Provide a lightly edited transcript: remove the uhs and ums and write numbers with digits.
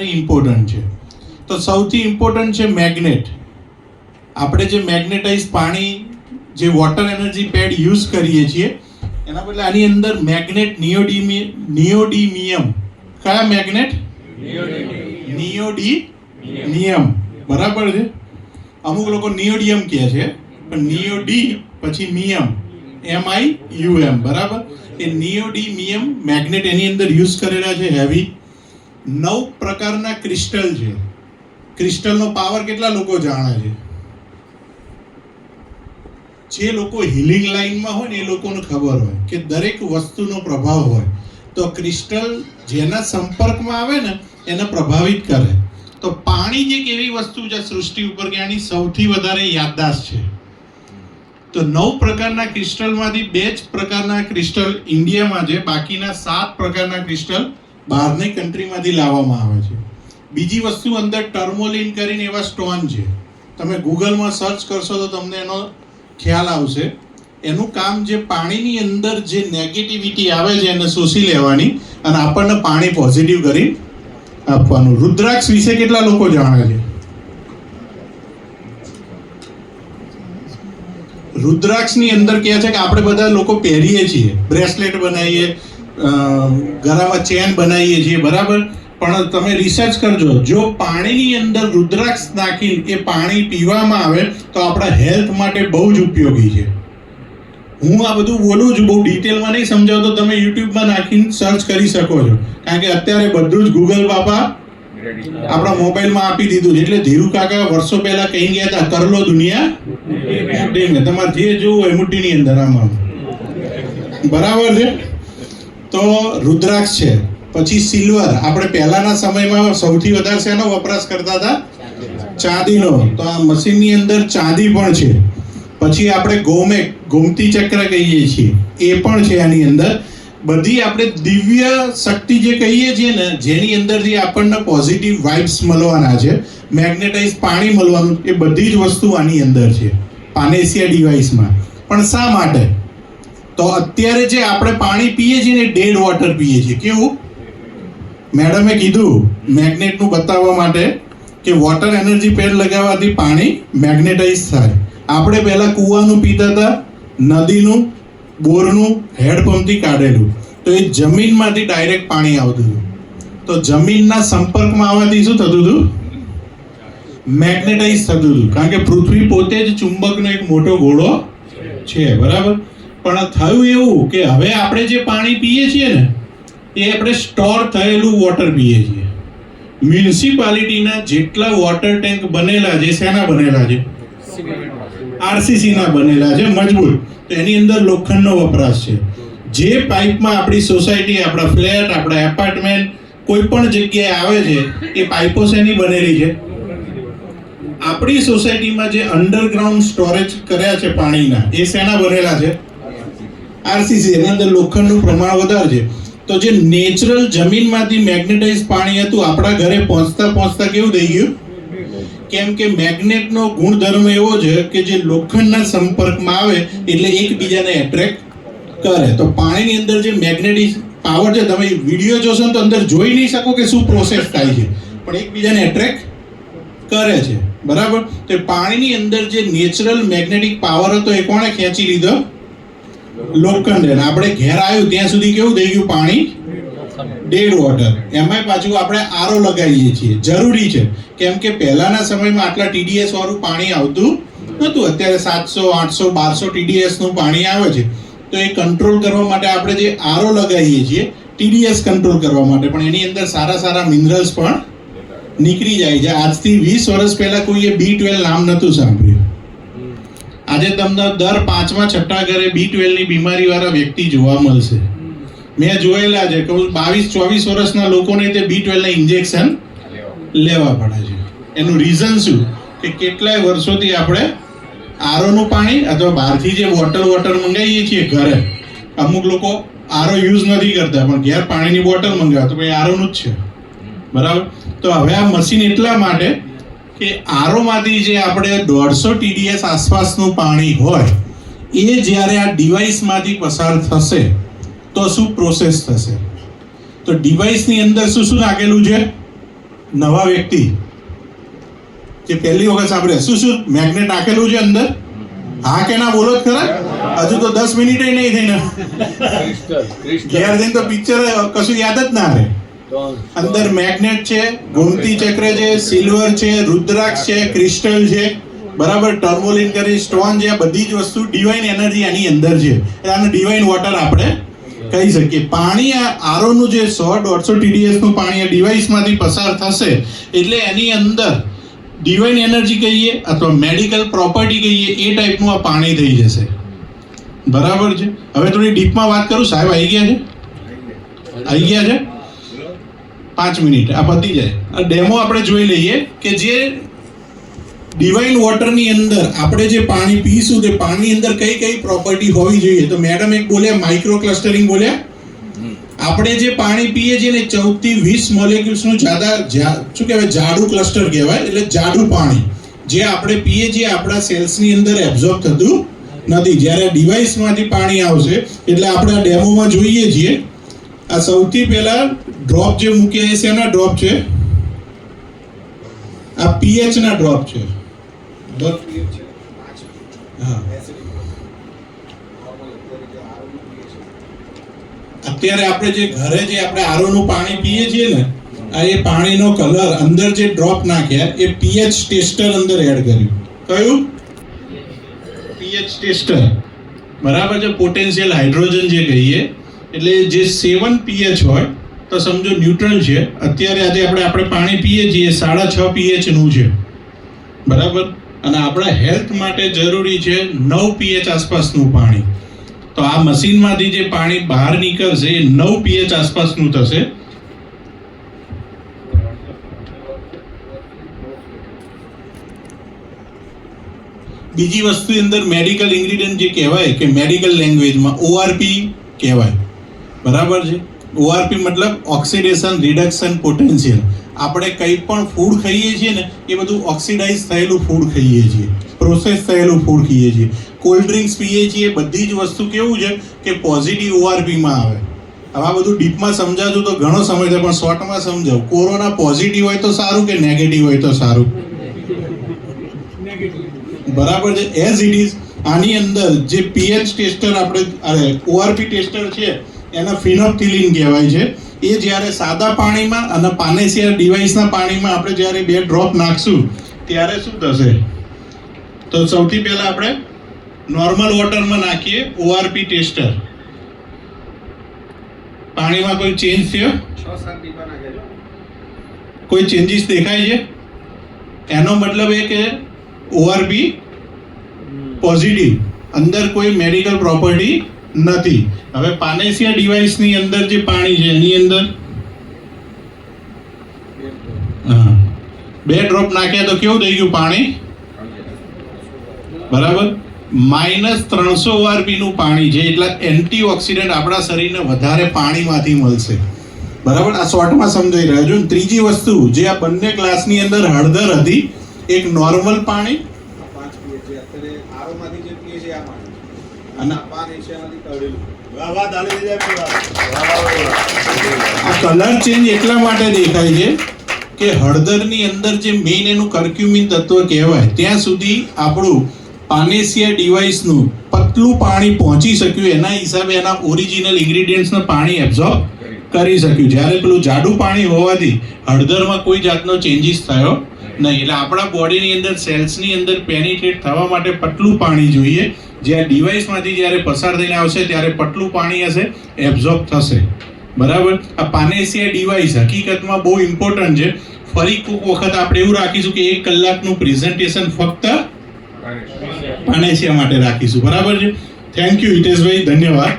Important છે. તો સૌથી ઇમ્પોર્ટન્ટ છે મેગ્નેટ. આપણે જે મેગ્નેટાઇઝ પાણી જે વોટર એનર્જી પેડ યુઝ કરીએ છીએ એના બદલે આની અંદર મેગ્નેટ નિયોડીમિયમ. કયા મેગ્નેટ? નિયોડીમિયમ. બરાબર છે. અમુક લોકો નિયોડિયમ કહે છે પણ નિયોડી પછી મિયમ, MIUM. બરાબર. એ નિયોડીમિયમ મેગ્નેટ એની અંદર યુઝ કરેલા છે હેવી. 9 પ્રકારના ક્રિસ્ટલ છે. ક્રિસ્ટલનો પાવર કેટલા લોકો જાણે છે? જે લોકો હીલિંગ લાઈનમાં હોય ને એ લોકોને ખબર હોય કે દરેક વસ્તુનો પ્રભાવ હોય. તો ક્રિસ્ટલ જેના સંપર્કમાં આવે ને એને પ્રભાવિત કરે. તો પાણી જે એક એવી વસ્તુ છે સૃષ્ટિ ઉપર કે આની સૌથી વધારે યાદદાસ્ત છે. તો 9 પ્રકારના ક્રિસ્ટલમાંથી 2 જ પ્રકારના ક્રિસ્ટલ ઇન્ડિયામાં છે. બાકીના 7 પ્રકારના ક્રિસ્ટલ બહારની કન્ટ્રીમાંથી લાવવામાં આવે છે. બીજી વસ્તુ અંદર ટર્મોલિન કરીને એવા સ્ટોન છે. તમે ગૂગલમાં સર્ચ કરશો તો તમને એનો ખ્યાલ આવશે. એનું કામ જે પાણીની અંદર જે નેગેટિવિટી આવે છે એને શોષી લેવાની અને આપણને પાણી પોઝિટિવ કરી આપવાનું. રુદ્રાક્ષ વિશે કેટલા લોકો જાણે છે? રુદ્રાક્ષની અંદર કહે છે કે આપણે બધા લોકો પહેરીએ છીએ, બ્રેસલેટ બનાવીએ, ગળામાં ચેન બનાવીએ છીએ. બરાબર. પણ તમે રિસર્ચ કરજો, જો પાણીની અંદર રુદ્રાક્ષ નાખી એ પાણી પીવામાં આવે તો આપણા હેલ્થ માટે બહુ જ ઉપયોગી છે. હું આ બધું બોલું છું, બહુ ડિટેલમાં નહીં સમજાવતો, તમે યુટ્યુબમાં નાખીને સર્ચ કરી શકો છો. કારણ કે અત્યારે બધું જ ગૂગલ બાપા આપણા મોબાઈલમાં આપી દીધું છે. એટલે ધીરુ કાકા વર્ષો પહેલા કહી ગયા હતા, કર લો દુનિયા મુઠ્ઠી. તમારે જે જોવું હોય મુઠ્ઠીની અંદર આમાં. બરાબર છે. તો રુદ્રાક્ષ છે. પછી સિલ્વર. આપણે પહેલાના સમયમાં સૌથી વધારે શેનો વપરાશ કરતા હતા? ચાંદીનો. તો આ મશીનની અંદર ચાંદી પણ છે. પછી આપણે ગોમતી ચક્ર કહીએ છીએ, એ પણ છે આની અંદર. બધી આપણે દિવ્ય શક્તિ જે કહીએ છીએ ને, જેની અંદરથી આપણને પોઝિટિવ વાઇબ્સ મળવાના છે, મેગ્નેટાઇઝ પાણી મળવાનું, એ બધી જ વસ્તુ આની અંદર છે પાનેસિયા ડિવાઇસમાં. પણ શા માટે? તો અત્યારે જે આપણે પાણી પીએ છીએ ને ડેડ વોટર પીએ છીએ. કેવું? મેડમે કીધું મેગ્નેટનું બતાવવા માટે કે વોટર એનર્જી પેડ લગાવવાથી પાણી મેગ્નેટાઇઝ થાય. આપણે પહેલા કૂવાનું પીતા હતા, નદીનું, બોરનું, હેડપંપથી કાઢેલું. તો એ જમીનમાંથી ડાયરેક્ટ પાણી આવતું હતું. તો જમીનના સંપર્કમાં આવવાથી શું થતું હતું? મેગ્નેટાઇઝ થતું હતું. કારણ કે પૃથ્વી પોતે જ ચુંબકનો એક મોટો ગોળો છે. બરાબર. પણ થયું એવું કે હવે આપણે જે પાણી પીએ છીએ ને એ આપણે સ્ટોર થયેલું વોટર પીએ છીએ. મ્યુનિસિપાલિટીના જેટલા વોટર ટેન્ક બનેલા છે, શેના બનેલા છે? RCC ના બનેલા છે, મજબૂત. તો એની અંદર લોખંડનો વપરાશ છે. જે પાઇપમાં આપણી સોસાયટી, આપણા ફ્લેટ, આપણા એપાર્ટમેન્ટ, કોઈ પણ જગ્યાએ આવે છે એ પાઇપો શેની બનેલી છે? આપણી સોસાયટીમાં જે અંડરગ્રાઉન્ડ સ્ટોરેજ કર્યા છે પાણીના, એ શેના બનેલા છે? RCC. એની અંદર લોખંડનું પ્રમાણ વધારે છે. તો જે નેચરલ જમીનમાંથી મેગ્નેટાઇઝ પાણી હતું, આપણા ઘરે પહોંચતા કેવું થઈ ગયું? કેમ કે મેગ્નેટનો ગુણધર્મ એવો છે કે જે લોખંડના સંપર્કમાં આવે એટલે એકબીજાને એટ્રેક્ટ કરે. તો પાણીની અંદર જે મેગ્નેટિક પાવર છે, તમે વિડીયો જોશો તો અંદર જોઈ નહીં શકો કે શું પ્રોસેસ થાય છે, પણ એકબીજાને એટ્રેક્ટ કરે છે. બરાબર. તો પાણીની અંદર જે નેચરલ મેગ્નેટિક પાવર હતો એ કોણે ખેંચી લીધો? લોખંડે. આપણે ઘેર આવ્યું ત્યાં સુધી કેવું થઈ ગયું? પાણી ડેડ વોટર. એમાંય પાછું આપણે આરો લગાવીએ છીએ. જરૂરી છે. કેમ કે પહેલાના સમયમાં આટલા TDS વાળું પાણી આવતું નહોતું. અત્યારે 700, 800, 1200 TDS નું પાણી આવે છે. તો એ કંટ્રોલ કરવા માટે આપણે જે આરો લગાવીએ છીએ TDS કંટ્રોલ કરવા માટે, પણ એની અંદર સારા મિનરલ્સ પણ નીકળી જાય છે. આજથી 20 વર્ષ પહેલા કોઈએ B12 નામ નહોતું સાંભળ્યું. આજે તમને દર 5મા 6ઠા ઘરે B12 ની બીમારી વાળા વ્યક્તિ જોવા મળશે. મેં જોયેલા છે કે 22-24 વર્ષના લોકોને તે B12 ના ઇન્જેક્શન લેવા પડે છે. એનું રીઝન શું? કે કેટલાય વર્ષોથી આપણે આરોનું પાણી અથવા બહારથી જે વોટર મંગાવીએ છીએ ઘરે, અમુક લોકો આરો યુઝ નથી કરતા પણ ઘેર પાણીની બોટલ મંગાવે તો ભાઈ આરોનું જ છે. બરાબર. તો હવે આ મશીન એટલા માટે કે આરોમાંથી જે આપણે 150 TDS આસપાસનું પાણી હોય એ જ્યારે આ ડિવાઇસમાંથી પસાર થશે તો શું પ્રોસેસ થશે? તો ડિવાઇસની અંદર શું નાખેલું છે? નવા વ્યક્તિ જે પહેલી વખત સાંભળે, શું મેગ્નેટ નાખેલું છે અંદર? હા કે ના બોલો જ ખરા. હજુ તો 10 મિનિટ નહીં થઈને ઘેર જઈને તો પિક્ચર કશું યાદ જ ના રહે. અંદર મેગ્નેટ છે, ગોમતી ચક્ર છે, સિલ્વર છે, રુદ્રાક્ષ છે, ક્રિસ્ટલ છે, બરાબર, ટર્મોલિન કરી સ્ટોન છે. આ બધી જ વસ્તુ ડિવાઇન એનર્જી આની અંદર છે. આને ડિવાઇન વોટર આપણે કહી શકીએ. પાણી આ આરઓ નું જે 100-150 TDS નું પાણી આ ડિવાઇસમાંથી પસાર થશે એટલે એની અંદર ડિવાઇન એનર્જી કહીએ અથવા મેડિકલ પ્રોપર્ટી કહીએ એ ટાઈપનું આ પાણી થઈ જશે. બરાબર છે. હવે થોડી ડીપમાં વાત કરું. સાહેબ આવી ગયા છે? આવી ગયા છે? 5 મિનિટ આ પતી જાય. આ ડેમો આપણે જોઈ લઈએ કે જે ડિવાઇન વોટરની અંદર આપણે જે પાણી પીશું તે પાણી અંદર કઈ કઈ પ્રોપર્ટી હોવી જોઈએ. તો મેડમ એક બોલ્યા માઇક્રો ક્લસ્ટરિંગ બોલ્યા. આપણે જે પાણી પીએ છીએ ને 14 થી 20 મોલેક્યુલ્સનું શું કહેવાય, જાડું ક્લસ્ટર કહેવાય. એટલે જાડું પાણી જે આપણે પીએ છીએ આપણા સેલ્સની અંદર એબ્ઝોર્બ થતું નથી. જ્યારે ડિવાઇસમાંથી પાણી આવશે એટલે આપણે આ ડેમોમાં જોઈએ છીએ. આ સૌથી પહેલા ડ્રોપ જે મૂક્યા છે શેના ડ્રોપ છે? આ પીએચ ના ડ્રોપ છે. હા, અત્યારે આપણે જે ઘરે જે આપણે આરઓ નું પાણી પીએ છીએ ને, આ એ પાણીનો કલર અંદર જે ડ્રોપ નાખ્યા એ પીએચ ટેસ્ટર અંદર એડ કર્યું. કયું? PH tester. બરાબર છે. પોટેન્શિયલ હાઇડ્રોજન જે કહીએ એટલે જે 7 pH હોય તો સમજો ન્યુટ્રલ છે. અત્યારે આજે આપણે પાણી પીએ છીએ 6.5 pH નું છે. બરાબર. અને આપણા હેલ્થ માટે જરૂરી છે 9 pH આસપાસનું પાણી. તો આ મશીનમાંથી જે પાણી બહાર નીકળશે એ 9 pH આસપાસનું થશે. બીજી વસ્તુ અંદર મેડિકલ ઇન્ગ્રેડિયન્ટ જે કહેવાય કે મેડિકલ લેંગ્વેજમાં ORP કહેવાય. બરાબર છે. ORP મતલબ ઓક્સિડેશન રિડક્શન પોટેન્શિયલ. આપણે કંઈ પણ ફૂડ ખાઈએ છીએ ને એ બધું ઓક્સિડાઇઝ થયેલું ફૂડ ખાઈએ છીએ, પ્રોસેસ થયેલું ફૂડ ખાઈએ છીએ. કોલ્ડ ડ્રિંક્સ પીએ છીએ, બધી જ વસ્તુ કેવું છે કે પોઝિટિવ ORP માં આવે. હવે આ બધું ડીપમાં સમજાવજો તો ઘણો સમય થાય, પણ શોર્ટમાં સમજાવું. કોરોના પોઝિટિવ હોય તો સારું કે નેગેટિવ હોય તો સારું? બરાબર છે. એઝ ઇટ ઇઝ આની અંદર જે પીએચ ટેસ્ટર આપણે ORP ટેસ્ટર છે એના ફિનોપ્થિલિન કહેવાય છે. એ જ્યારે સાદા પાણીમાં અને પાનેસિયા ડિવાઇસના પાણીમાં આપણે જ્યારે 2 ડ્રોપ નાખશું ત્યારે શું થશે? તો સૌથી પહેલા આપણે નોર્મલ વોટરમાં નાખીએ ORP ટેસ્ટર. પાણીમાં કોઈ ચેન્જ થયો? કોઈ ચેન્જીસ દેખાય છે? એનો મતલબ એ કે ORP પોઝિટિવ, અંદર કોઈ મેડિકલ પ્રોપર્ટી નથી. હવે પાનેસિયા ડિવાઇસની અંદર જે પાણી છે એની અંદર 2 ડ્રોપ નાખ્યા તો કેવું થઈ ગયું પાણી? બરાબર. -300 ORP નું પાણી છે એટલે એન્ટીઓક્સિડન્ટ આપણા શરીરને વધારે પાણીમાંથી મળશે. બરાબર. આ શોર્ટમાં સમજાઈ રહ્યો છું. ત્રીજી વસ્તુ જે આ બંને ગ્લાસની અંદર હળદર હતી, એક નોર્મલ પાણી અને આ કલર ચેન્જ એટલા માટે દેખાય છે કે હળદરની અંદર જે મેઇન એનું કર્ક્યુમિન તત્વ કહેવાય ત્યાં સુધી આપણું પાનેસિયા ડિવાઇસનું પતલું પાણી પહોંચી શક્યું. એના હિસાબે એના ઓરિજિનલ ઇન્ગ્રેડિયન્ટ્સને પાણી એબ્ઝોર્બ કરી શક્યું. જ્યારે પેલું જાડું પાણી હોવાથી હળદરમાં કોઈ જાતનો ચેન્જીસ થયો નહીં. એટલે આપણા બોડીની અંદર સેલ્સની અંદર પેનિટ્રેટ થવા માટે પતલું પાણી જોઈએ. જે આ ડિવાઇસમાંથી જ્યારે પસાર થઈને આવશે ત્યારે પતલું પાણી હશે, એબ્ઝોર્બ થશે. બરાબર. આ પાનેસિયા ડિવાઇસ હકીકતમાં બહુ ઇમ્પોર્ટન્ટ છે. ફરી કોઈક વખત આપણે એવું રાખીશું કે 1 કલાકનું પ્રેઝન્ટેશન ફક્ત પાનેસિયા માટે રાખીશું. બરાબર છે. થેન્ક યુ હિતેશભાઈ, ધન્યવાદ.